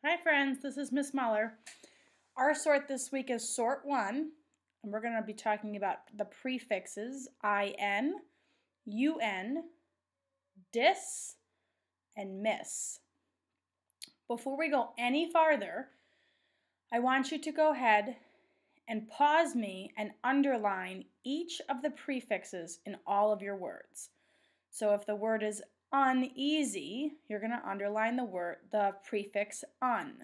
Hi friends, this is Miss Muller. Our sort this week is sort 1, and we're going to be talking about the prefixes in, un, dis, and miss. Before we go any farther, I want you to go ahead and pause me and underline each of the prefixes in all of your words. So if the word is uneasy, you're going to underline the prefix un.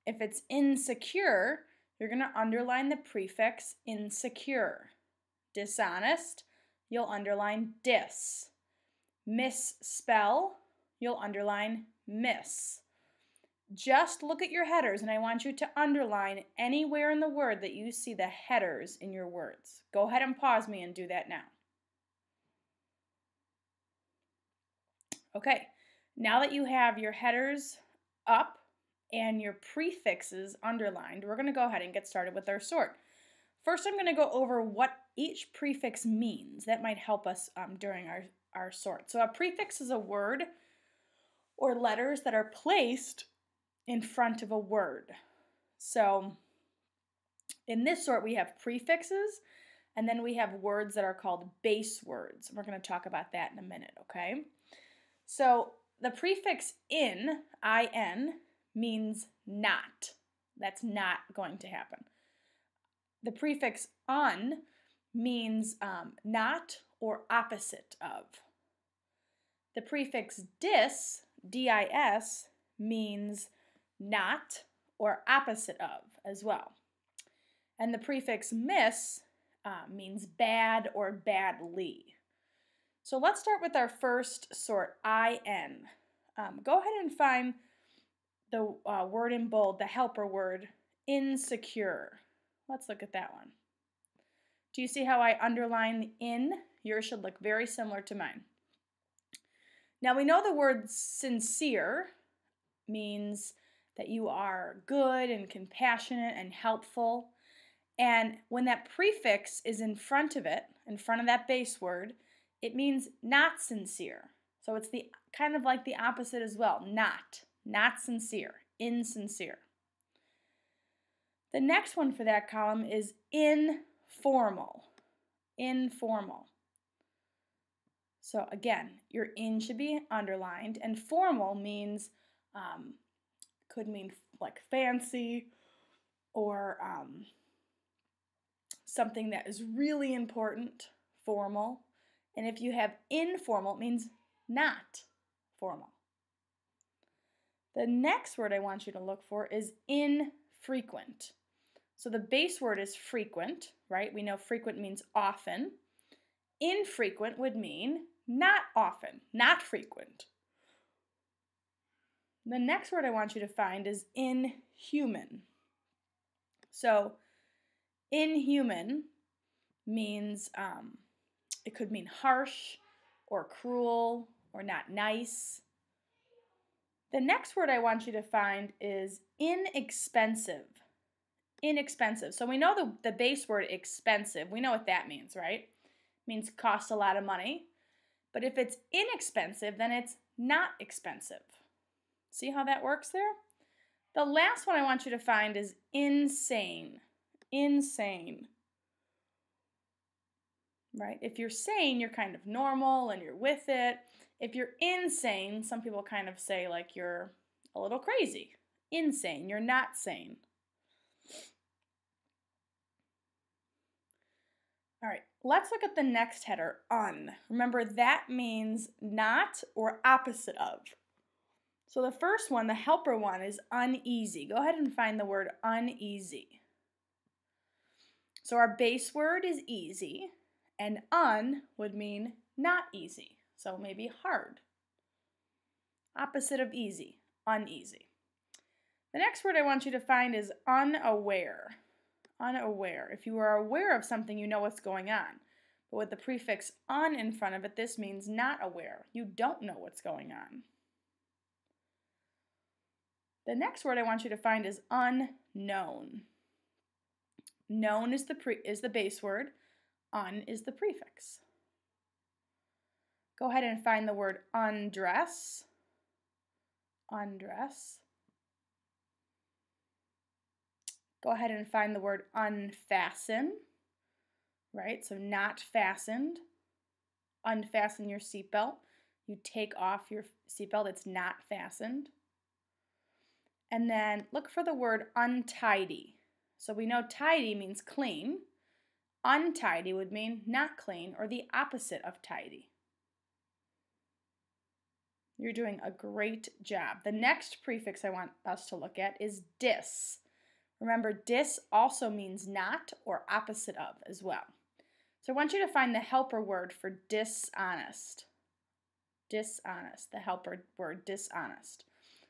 If it's insecure, you're going to underline the prefix insecure. Dishonest, you'll underline dis. Misspell, you'll underline miss. Just look at your headers, and I want you to underline anywhere in the word that you see the headers in your words. Go ahead and pause me and do that now. Okay, now that you have your headers up and your prefixes underlined, we're going to go ahead and get started with our sort. First, I'm going to go over what each prefix means. That might help us during our sort. So a prefix is a word or letters that are placed in front of a word. So in this sort, we have prefixes, and then we have words that are called base words. We're going to talk about that in a minute, okay? So the prefix in, means not. That's not going to happen. The prefix un means not or opposite of. The prefix dis, means not or opposite of as well. And the prefix miss means bad or badly. So let's start with our first sort, in. Go ahead and find the word in bold, the helper word, insecure. Let's look at that one. Do you see how I underline the in? Yours should look very similar to mine. Now we know the word sincere means that you are good and compassionate and helpful. And when that prefix is in front of it, in front of that base word, it means not sincere. So it's the kind of like the opposite as well. Not sincere, insincere. The next one for that column is informal. Informal. So again, your in should be underlined, and formal means could mean like fancy or something that is really important, formal. And if you have informal, it means not formal. The next word I want you to look for is infrequent. So the base word is frequent, right? We know frequent means often. Infrequent would mean not often, not frequent. The next word I want you to find is inhuman. So inhuman means it could mean harsh or cruel or not nice. The next word I want you to find is inexpensive. Inexpensive. So we know the base word expensive. We know what that means, right? It means cost a lot of money. But if it's inexpensive, then it's not expensive. See how that works there? The last one I want you to find is insane. Insane. Right? If you're sane, you're kind of normal and you're with it. If you're insane, some people kind of say like you're a little crazy. Insane, you're not sane. All right, let's look at the next header, un. Remember, that means not or opposite of. So the first one, the helper one, is uneasy. Go ahead and find the word uneasy. So our base word is easy, and un would mean not easy. So maybe hard. Opposite of easy, uneasy. The next word I want you to find is unaware. Unaware. If you are aware of something, you know what's going on. But with the prefix un in front of it, this means not aware. You don't know what's going on. The next word I want you to find is unknown. Known is the base word. Un is the prefix. Go ahead and find the word undress. Undress. Go ahead and find the word unfasten, right? So not fastened. Unfasten your seatbelt. You take off your seatbelt, it's not fastened. And then look for the word untidy. So we know tidy means clean. Untidy would mean not clean or the opposite of tidy. You're doing a great job. The next prefix I want us to look at is dis. Remember, dis also means not or opposite of as well. So I want you to find the helper word for dishonest. Dishonest, the helper word dishonest.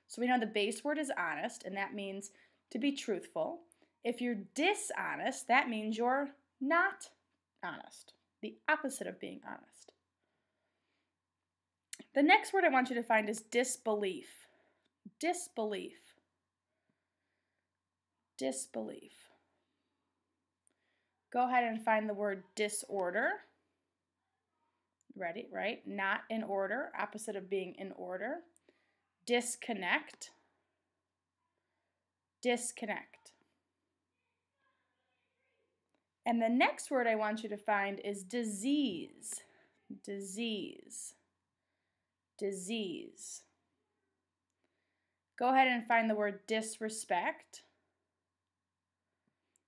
So we know the base word is honest, and that means to be truthful. If you're dishonest, that means you're not honest, the opposite of being honest. The next word I want you to find is disbelief. Disbelief. Disbelief. Go ahead and find the word disorder. Ready, right? Not in order, opposite of being in order. Disconnect. Disconnect. And the next word I want you to find is disease. Disease. Disease. Go ahead and find the word disrespect.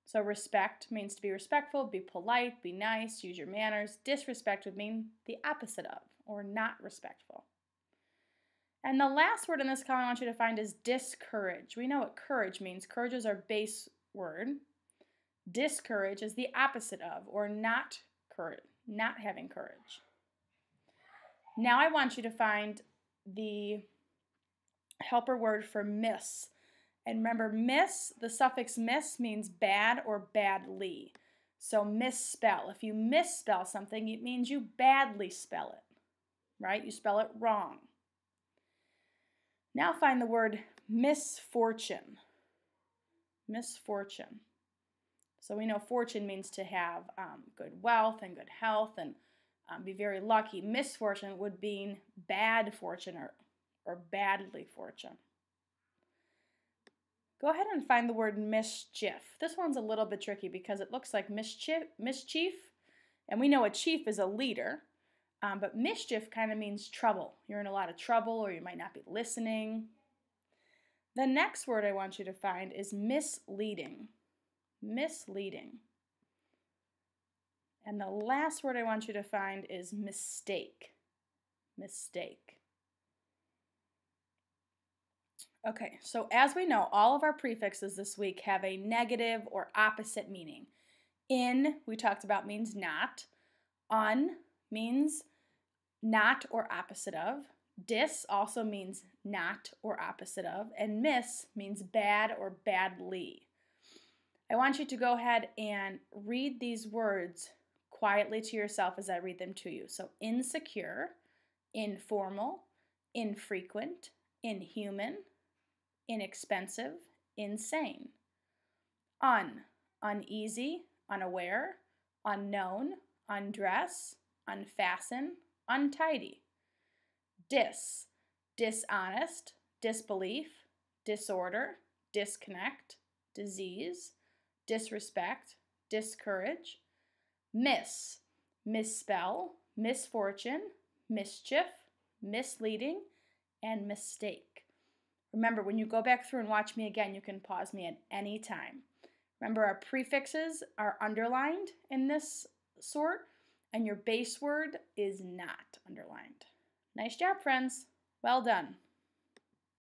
So respect means to be respectful, be polite, be nice, use your manners. Disrespect would mean the opposite of, or not respectful. And the last word in this column I want you to find is discourage. We know what courage means. Courage is our base word. Discourage is the opposite of, or not courage, not having courage. Now I want you to find the helper word for miss. And remember, miss, the suffix miss means bad or badly. So misspell. If you misspell something, it means you badly spell it, right? You spell it wrong. Now find the word misfortune. Misfortune. So we know fortune means to have good wealth and good health and be very lucky. Misfortune would mean bad fortune or badly fortune. Go ahead and find the word mischief. This one's a little bit tricky because it looks like mischief, and we know a chief is a leader, but mischief kind of means trouble. You're in a lot of trouble, or you might not be listening. The next word I want you to find is misleading. Misleading. And the last word I want you to find is mistake. Mistake. Okay, so as we know, all of our prefixes this week have a negative or opposite meaning. In, we talked about, means not. Un means not or opposite of. Dis also means not or opposite of. And miss means bad or badly. I want you to go ahead and read these words quietly to yourself as I read them to you. So insecure, informal, infrequent, inhuman, inexpensive, insane. Uneasy, unaware, unknown, undress, unfasten, untidy. Dishonest, disbelief, disorder, disconnect, disease, disrespect, discourage. Misspell, misfortune, mischief, misleading, and mistake. Remember, when you go back through and watch me again, you can pause me at any time. Remember, our prefixes are underlined in this sort, and your base word is not underlined. Nice job, friends. Well done.